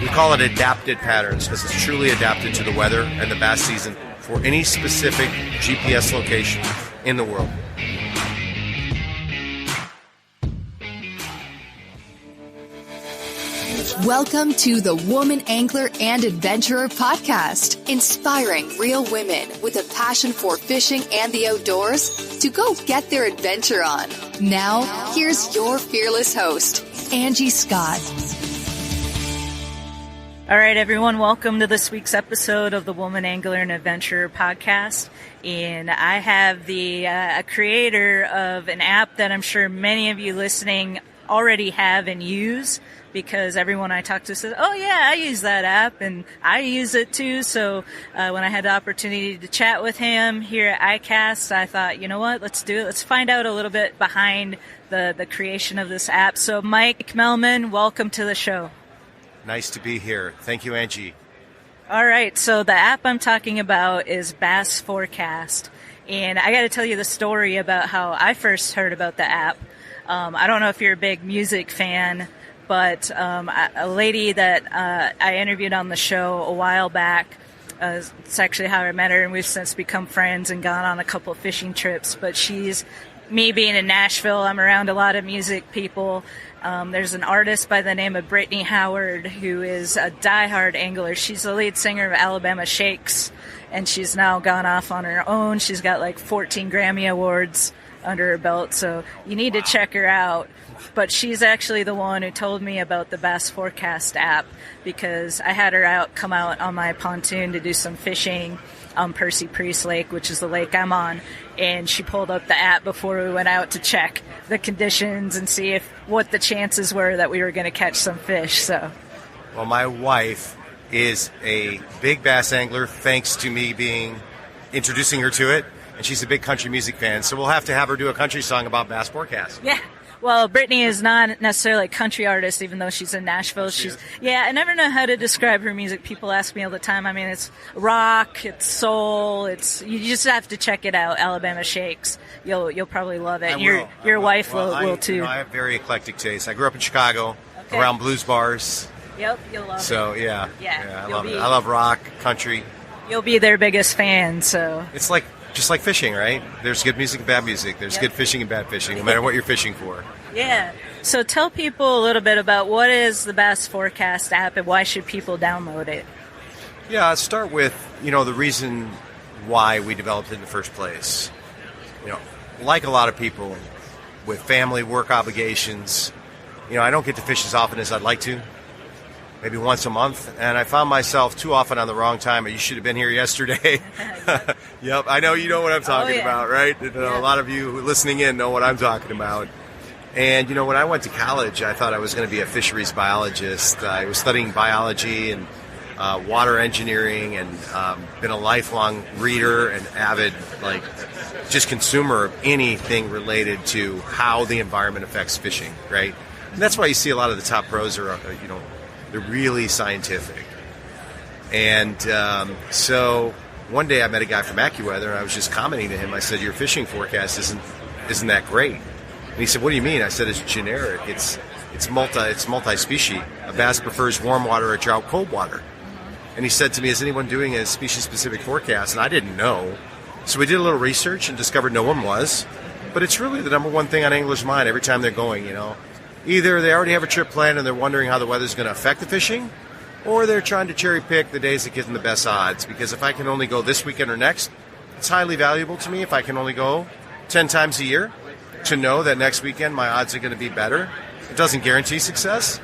We call it adapted patterns because it's truly adapted to the weather and the bass season for any specific GPS location in the world. Welcome to the Woman Angler and Adventurer podcast, inspiring real women with a passion for fishing and the outdoors to go get their adventure on. Now, here's your fearless host, Angie Scott. All right, everyone, welcome to this week's episode of the Woman Angler and Adventurer podcast. And I have the creator of an app that I'm sure many of you listening already have and use, because everyone I talk to says, oh yeah, I use that app and I use it too. So when I had the opportunity to chat with him here at iCast, I thought, you know what, let's do it. Let's find out a little bit behind the creation of this app. So Mike Melman, welcome to the show. Nice to be here. Thank you, Angie. All right, so the app I'm talking about is Bass Forecast. And I got to tell you the story about how I first heard about the app. I don't know if you're a big music fan, but a lady that I interviewed on the show a while back, it's actually how I met her, and we've since become friends and gone on a couple of fishing trips. But me being in Nashville, I'm around a lot of music people. There's an artist by the name of Brittany Howard who is a diehard angler. She's the lead singer of Alabama Shakes, and she's now gone off on her own. She's got like 14 Grammy Awards under her belt, so you need to check her out. But she's actually the one who told me about the Bass Forecast app, because I had her come out on my pontoon to do some fishing on Percy Priest Lake, which is the lake I'm on, and she pulled up the app before we went out to check the conditions and see what the chances were that we were going to catch some fish. So, well, my wife is a big bass angler thanks to me introducing her to it, and she's a big country music fan, so we'll have to have her do a country song about Bass Forecast. Yeah. Well, Brittany is not necessarily a country artist, even though she's in Nashville. I never know how to describe her music. People ask me all the time. I mean, it's rock, it's soul, you just have to check it out. Alabama Shakes. You'll probably love it. Your wife will too. I have very eclectic taste. I grew up in Chicago, around blues bars. Yep, you'll love it. So yeah, I love it. I love rock, country. You'll be their biggest fan. So it's just like fishing, right? There's good music and bad music. There's good fishing and bad fishing, no matter what you're fishing for. Yeah. So tell people a little bit about what is the Bass Forecast app and why should people download it? Yeah, I'll start with, the reason why we developed it in the first place. Like a lot of people with family, work obligations, I don't get to fish as often as I'd like to. Maybe once a month, and I found myself too often on the wrong time. You should have been here yesterday. Yep, I know you know what I'm talking about, right? A lot of you listening in know what I'm talking about. And, when I went to college, I thought I was going to be a fisheries biologist. I was studying biology and water engineering, and been a lifelong reader and avid, just consumer of anything related to how the environment affects fishing, right? And that's why you see a lot of the top pros are, they're really scientific. And so one day I met a guy from AccuWeather, and I was just commenting to him. I said, your fishing forecast isn't that great. And he said, what do you mean? I said, it's generic. It's multi-species. A bass prefers warm water, a trout cold water. And he said to me, is anyone doing a species-specific forecast? And I didn't know. So we did a little research and discovered no one was. But it's really the number one thing on anglers' mind every time they're going, Either they already have a trip planned and they're wondering how the weather's going to affect the fishing, or they're trying to cherry pick the days that give them the best odds. Because if I can only go this weekend or next, it's highly valuable to me if I can only go 10 times a year to know that next weekend my odds are going to be better. It doesn't guarantee success,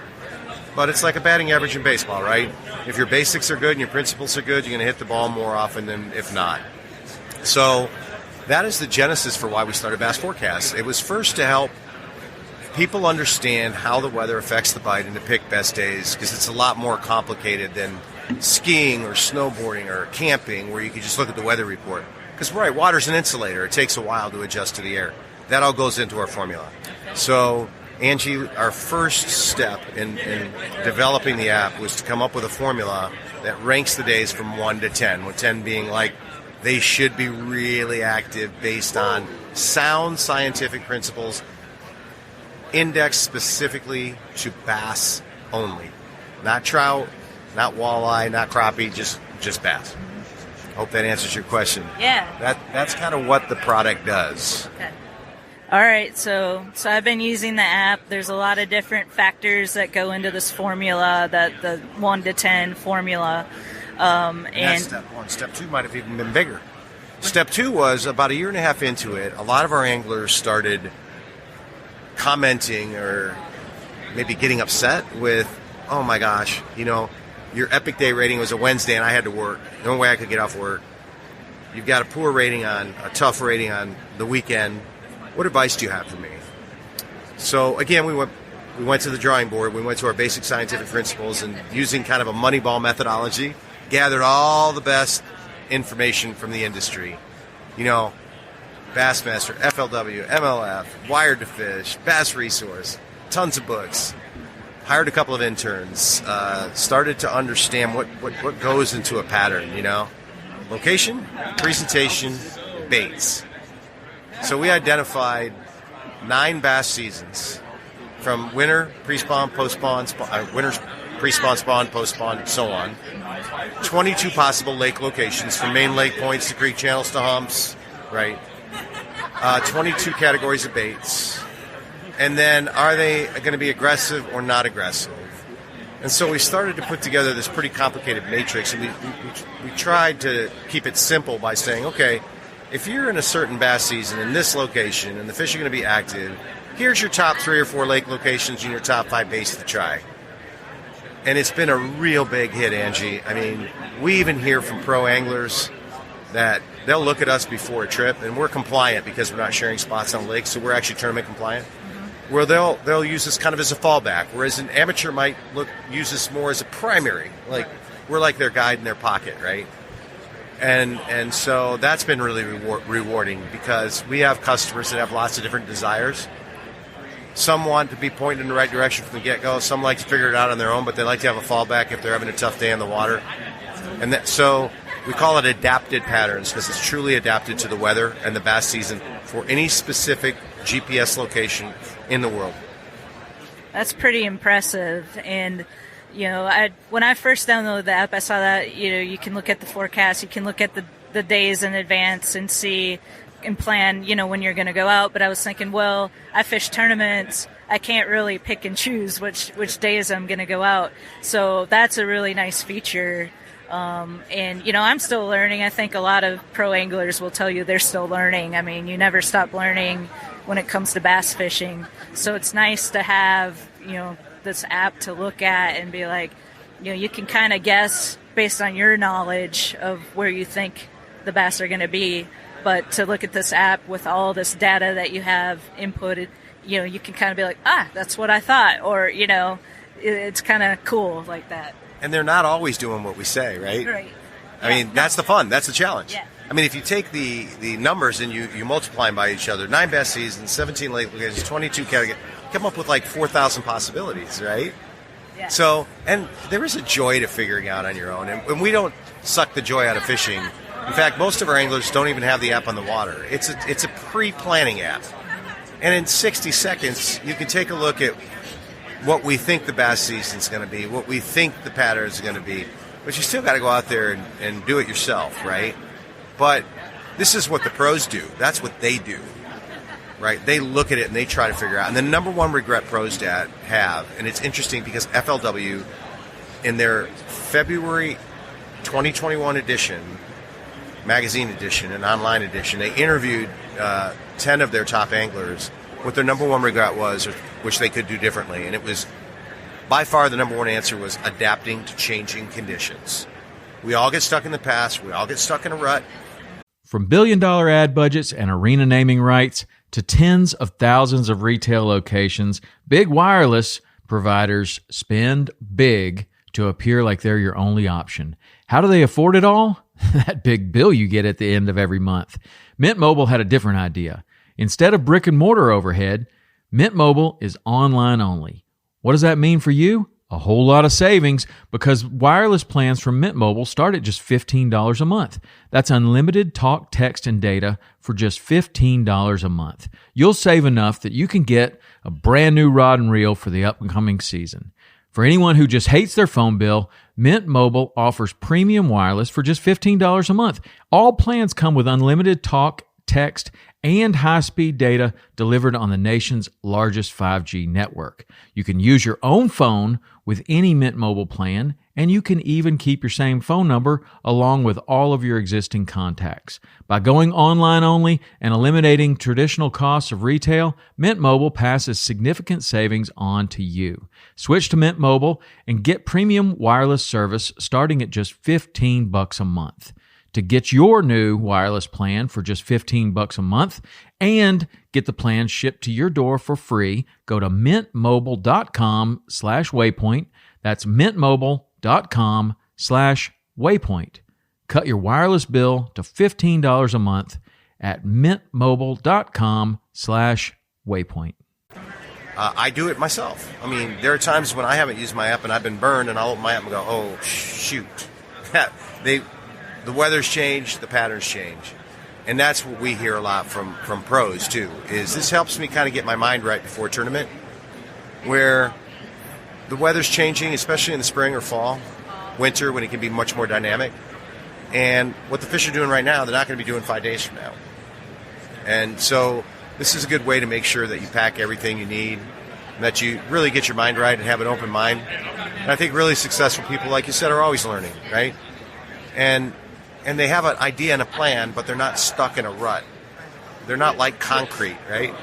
but it's like a batting average in baseball, right? If your basics are good and your principles are good, you're going to hit the ball more often than if not. So that is the genesis for why we started Bass Forecast. It was first to help people understand how the weather affects the bite and to pick best days, because it's a lot more complicated than skiing or snowboarding or camping, where you can just look at the weather report. Because, right, water's an insulator. It takes a while to adjust to the air. That all goes into our formula. So, Angie, our first step in developing the app was to come up with a formula that ranks the days from 1 to 10, with 10 being like they should be really active based on sound scientific principles, indexed specifically to bass only. Not trout, not walleye, not crappie, just bass. Hope that answers your question. Yeah. That's kind of what the product does. Okay. All right, so I've been using the app. There's a lot of different factors that go into this formula, that the 1 to 10 formula. And that's step one. Step two might have even been bigger. Step two was about a year and a half into it, a lot of our anglers started commenting or maybe getting upset with, oh my gosh, your Epic Day rating was a Wednesday and I had to work. No way I could get off work. You've got a poor rating a tough rating on the weekend. What advice do you have for me? So again, we went to the drawing board. We went to our basic scientific principles and using kind of a Moneyball methodology, gathered all the best information from the industry. Bassmaster, FLW, MLF, Wired to Fish, Bass Resource, tons of books. Hired a couple of interns. Started to understand what goes into a pattern, Location, presentation, baits. So we identified 9 bass seasons from winter, pre-spawn, post-spawn, winter, pre-spawn, spawn, post-spawn, so on. 22 possible lake locations from main lake points to creek channels to humps, right? 22 categories of baits. And then are they going to be aggressive or not aggressive? And so we started to put together this pretty complicated matrix, and we tried to keep it simple by saying, okay, if you're in a certain bass season in this location and the fish are going to be active, here's your top 3 or 4 lake locations and your top 5 baits to try. And it's been a real big hit, Angie. I mean, we even hear from pro anglers that they'll look at us before a trip, and we're compliant because we're not sharing spots on lakes, so we're actually tournament compliant. Where they'll use this kind of as a fallback, whereas an amateur might use this more as a primary. Like we're like their guide in their pocket, right? And so that's been really rewarding because we have customers that have lots of different desires. Some want to be pointed in the right direction from the get-go. Some like to figure it out on their own, but they like to have a fallback if they're having a tough day in the water. And so we call it adapted patterns because it's truly adapted to the weather and the bass season for any specific GPS location in the world. That's pretty impressive. And when I first downloaded the app, I saw that you can look at the forecast, you can look at the days in advance and see and plan when you're going to go out. But I was thinking, well, I fish tournaments, I can't really pick and choose which days I'm going to go out. So that's a really nice feature. And I'm still learning. I think a lot of pro anglers will tell you they're still learning. I mean, you never stop learning when it comes to bass fishing. So it's nice to have this app to look at and be like, you can kind of guess based on your knowledge of where you think the bass are going to be. But to look at this app with all this data that you have inputted, you can kind of be like, that's what I thought. Or, it's kind of cool like that. And they're not always doing what we say, right? Right. I mean, that's the fun. That's the challenge. Yeah. I mean, if you take the numbers and you multiply them by each other, 9 bass seasons, 17 lake locations, 22 categories, come up with like 4,000 possibilities, right? Yeah. So, and there is a joy to figuring out on your own. And we don't suck the joy out of fishing. In fact, most of our anglers don't even have the app on the water. It's a pre-planning app. And in 60 seconds, you can take a look at what we think the bass season's going to be, what we think the pattern's going to be. But you still got to go out there and do it yourself, right? But this is what the pros do. That's what they do, right? They look at it and they try to figure out. And the number one regret pros have, and it's interesting because FLW, in their February 2021 edition, magazine edition and online edition, they interviewed 10 of their top anglers. What their number one regret was, or which they could do differently, and it was by far the number one answer was adapting to changing conditions. We all get stuck in the past. We all get stuck in a rut. From billion-dollar ad budgets and arena naming rights to tens of thousands of retail locations, big wireless providers spend big to appear like they're your only option. How do they afford it all? That big bill you get at the end of every month. Mint Mobile had a different idea. Instead of brick and mortar overhead, Mint Mobile is online only. What does that mean for you? A whole lot of savings because wireless plans from Mint Mobile start at just $15 a month. That's unlimited talk, text, and data for just $15 a month. You'll save enough that you can get a brand new rod and reel for the upcoming season. For anyone who just hates their phone bill, Mint Mobile offers premium wireless for just $15 a month. All plans come with unlimited talk, text, and high-speed data delivered on the nation's largest 5G network. You can use your own phone with any Mint Mobile plan, and you can even keep your same phone number along with all of your existing contacts. By going online only and eliminating traditional costs of retail, Mint Mobile passes significant savings on to you. Switch to Mint Mobile and get premium wireless service starting at just $15 a month. To get your new wireless plan for just $15 a month and get the plan shipped to your door for free, go to mintmobile.com/waypoint. That's mintmobile.com/waypoint. Cut your wireless bill to $15 a month at mintmobile.com/waypoint. I do it myself. I mean, there are times when I haven't used my app and I've been burned, and I'll open my app and go, oh, shoot. The weather's changed, the patterns change. And that's what we hear a lot from pros, too, is this helps me kind of get my mind right before a tournament, where the weather's changing, especially in the spring or fall, winter, when it can be much more dynamic. And what the fish are doing right now, they're not going to be doing 5 days from now. And so this is a good way to make sure that you pack everything you need, and that you really get your mind right and have an open mind. And I think really successful people, like you said, are always learning, right? And they have an idea and a plan, but they're not stuck in a rut. They're not like concrete, right?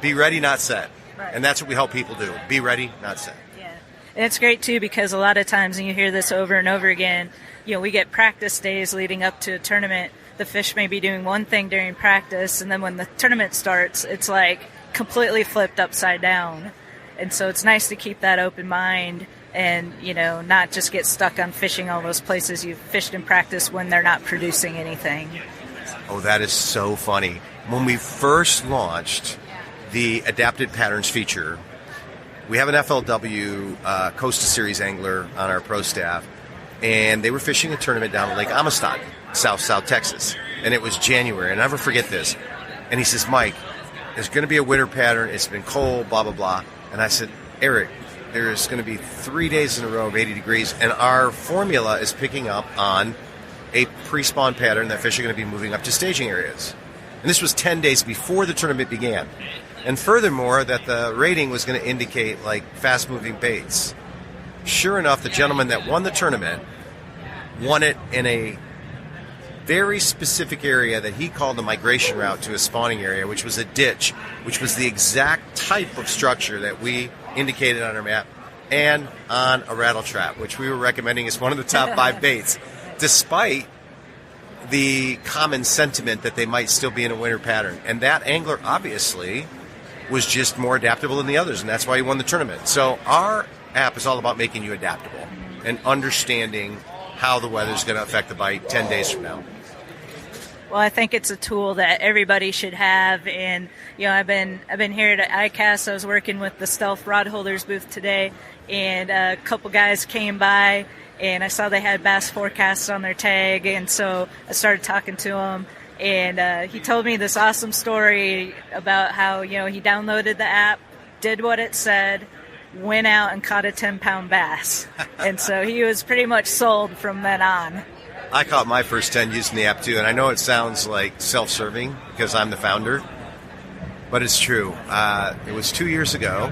Be ready, not set. Right. And that's what we help people do. Be ready, not set. Yeah. And it's great, too, because a lot of times, and you hear this over and over again, we get practice days leading up to a tournament. The fish may be doing one thing during practice, and then when the tournament starts, it's like completely flipped upside down. And so it's nice to keep that open mind and, not just get stuck on fishing all those places you've fished in practice when they're not producing anything. Oh, that is so funny. When we first launched the Adapted Patterns feature, we have an FLW Costa Series angler on our pro staff, and they were fishing a tournament down at Lake Amistad, South Texas, and it was January, and I'll never forget this. And he says, Mike, there's going to be a winter pattern, it's been cold, blah, blah, blah. And I said, Eric, there's going to be 3 days in a row of 80 degrees, and our formula is picking up on a pre-spawn pattern that fish are going to be moving up to staging areas. And this was 10 days before the tournament began. And furthermore, that the rating was going to indicate like fast-moving baits. Sure enough, the gentleman that won the tournament won it in a very specific area that he called the migration route to a spawning area, which was a ditch, which was the exact type of structure that we indicated on our map, and on a rattle trap, which we were recommending as one of the top 5 baits, despite the common sentiment that they might still be in a winter pattern. And that angler obviously was just more adaptable than the others, and that's why he won the tournament. So our app is all about making you adaptable and understanding how the weather is going to affect the bite 10 days from now. Well, I think it's a tool that everybody should have, and I've been here at ICAST. I was working with the Stealth Rod Holders booth today, and a couple guys came by, and I saw they had Bass Forecast on their tag, and so I started talking to them, and he told me this awesome story about how he downloaded the app, did what it said, went out and caught a 10-pound bass, and so he was pretty much sold from then on. I caught my first 10 using the app too, and I know it sounds like self-serving because I'm the founder, but it's true. It was 2 years ago,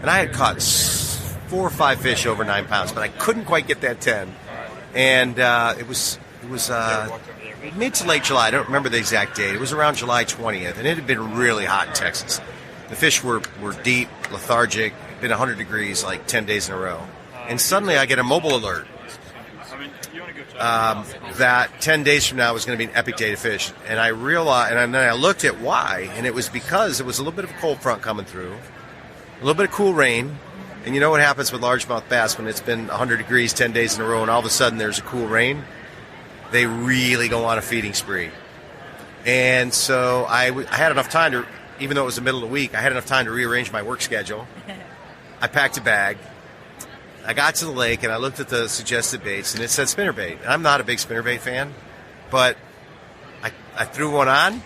and I had caught 4 or 5 fish over 9 pounds, but I couldn't quite get that 10. And it was mid to late July. I don't remember the exact date. It was around July 20th, and it had been really hot in Texas. The fish were deep, lethargic, been 100 degrees like 10 days in a row. And suddenly I get a mobile alert that 10 days from now was going to be an epic day to fish. And I realized, and then I looked at why, and it was because it was a little bit of a cold front coming through, a little bit of cool rain. And you know what happens with largemouth bass when it's been 100 degrees 10 days in a row and all of a sudden there's a cool rain? They really go on a feeding spree. And so I had enough time to, even though it was the middle of the week, I had enough time to rearrange my work schedule. I packed a bag. I got to the lake and I looked at the suggested baits and it said spinnerbait. I'm not a big spinnerbait fan, but I threw one on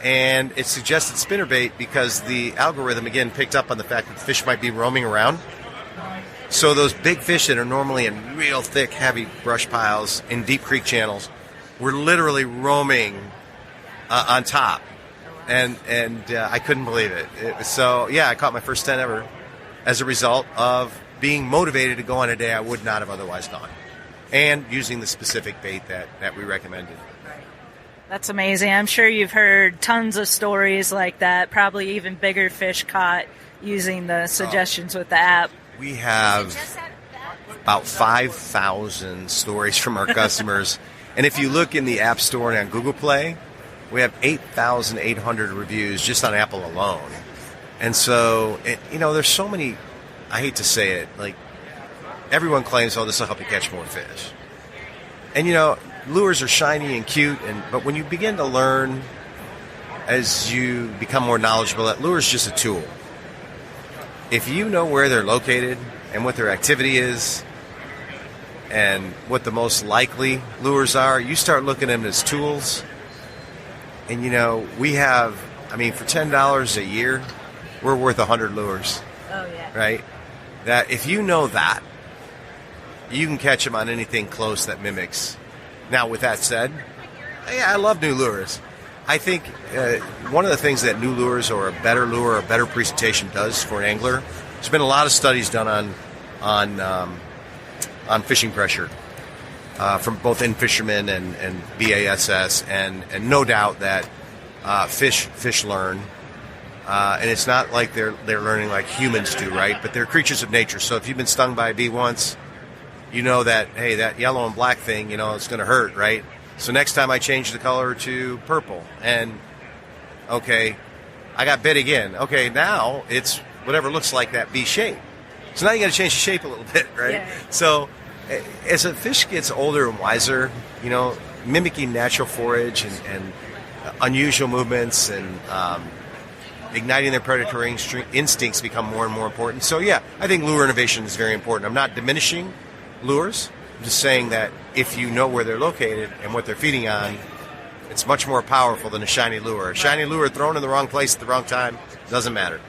and it suggested spinnerbait because the algorithm again picked up on the fact that the fish might be roaming around. So those big fish that are normally in real thick, heavy brush piles in deep creek channels were literally roaming on top. And I couldn't believe it. I caught my first 10 ever as a result of being motivated to go on a day I would not have otherwise gone, and using the specific bait that we recommended. That's amazing. I'm sure you've heard tons of stories like that, probably even bigger fish caught using the suggestions with the app. We have about 5,000 stories from our customers. And if you look in the App Store and on Google Play, we have 8,800 reviews just on Apple alone. And so, there's so many, I hate to say it, like, everyone claims, this will help you catch more fish. And, lures are shiny and cute, but when you begin to learn, as you become more knowledgeable, that lure is just a tool. If you know where they're located and what their activity is and what the most likely lures are, you start looking at them as tools. And, we have, for $10 a year, we're worth 100 lures. Oh, yeah. Right? That if you know that, you can catch them on anything close that mimics. Now, with that said, I love new lures. I think one of the things that new lures or a better lure or a better presentation does for an angler, there's been a lot of studies done on fishing pressure from both in-fishermen and BASS, and no doubt that fish learn. And it's not like they're learning like humans do, right? But they're creatures of nature. So if you've been stung by a bee once, you know that, hey, that yellow and black thing, it's going to hurt, right? So next time I change the color to purple, and okay, I got bit again. Okay, now it's whatever looks like that bee shape. So now you got to change the shape a little bit, right? Yeah. So as a fish gets older and wiser, mimicking natural forage and unusual movements and igniting their predatory instincts become more and more important. So yeah, I think lure innovation is very important. I'm not diminishing lures. I'm just saying that if you know where they're located and what they're feeding on, it's much more powerful than a shiny lure. A shiny lure thrown in the wrong place at the wrong time doesn't matter.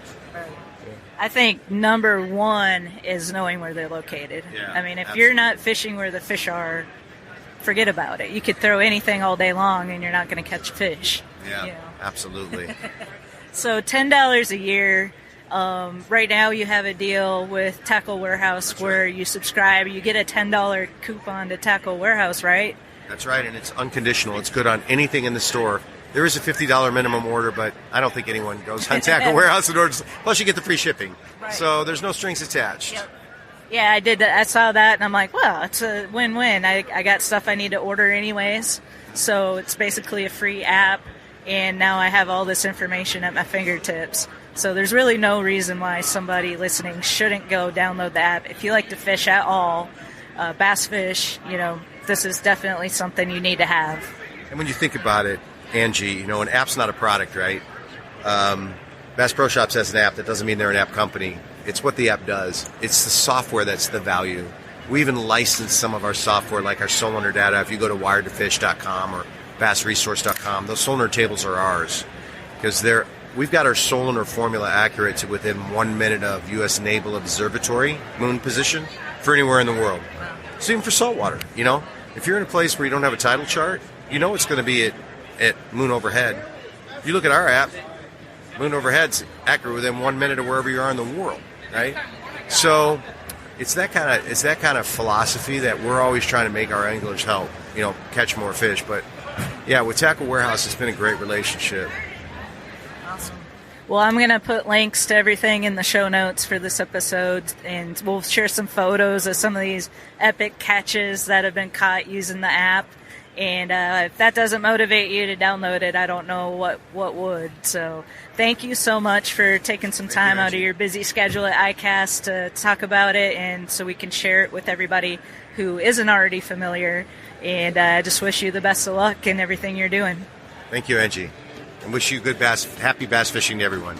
I think number one is knowing where they're located. Yeah, if you're not fishing where the fish are, forget about it. You could throw anything all day long and you're not going to catch fish. Yeah, absolutely. So $10 a year. Right now you have a deal with Tackle Warehouse. That's where right. You subscribe, you get a $10 coupon to Tackle Warehouse, right? That's right, and it's unconditional. It's good on anything in the store. There is a $50 minimum order, but I don't think anyone goes on Tackle Warehouse in order to, plus you get the free shipping. Right. So there's no strings attached. Yep. Yeah, I did that. I saw that, and I'm like, well, it's a win-win. I got stuff I need to order anyways, so it's basically a free app, and now I have all this information at my fingertips. So there's really no reason why somebody listening shouldn't go download the app. If you like to fish at all, bass fish, this is definitely something you need to have. And when you think about it, Angie, an app's not a product, right? Bass Pro Shops has an app. That doesn't mean they're an app company. It's what the app does. It's the software that's the value. We even license some of our software, like our Sonar data. If you go to wiredtofish.com or bassresource.com, those Sonar tables are ours because we've got our Sonar formula accurate to within 1 minute of U.S. Naval Observatory moon position for anywhere in the world. So even for saltwater, if you're in a place where you don't have a tidal chart, it's going to be at moon overhead. If you look at our app, moon overhead's accurate within 1 minute of wherever you are in the world, right? So it's that kind of philosophy that we're always trying to make our anglers help, catch more fish. But yeah, with Tackle Warehouse, it's been a great relationship. Awesome. Well, I'm going to put links to everything in the show notes for this episode, and we'll share some photos of some of these epic catches that have been caught using the app. And if that doesn't motivate you to download it, I don't know what would. So thank you so much for taking some time out of your busy schedule at ICAST to talk about it, and so we can share it with everybody who isn't already familiar. And I just wish you the best of luck in everything you're doing. Thank you, Angie. And wish you good happy bass fishing to everyone.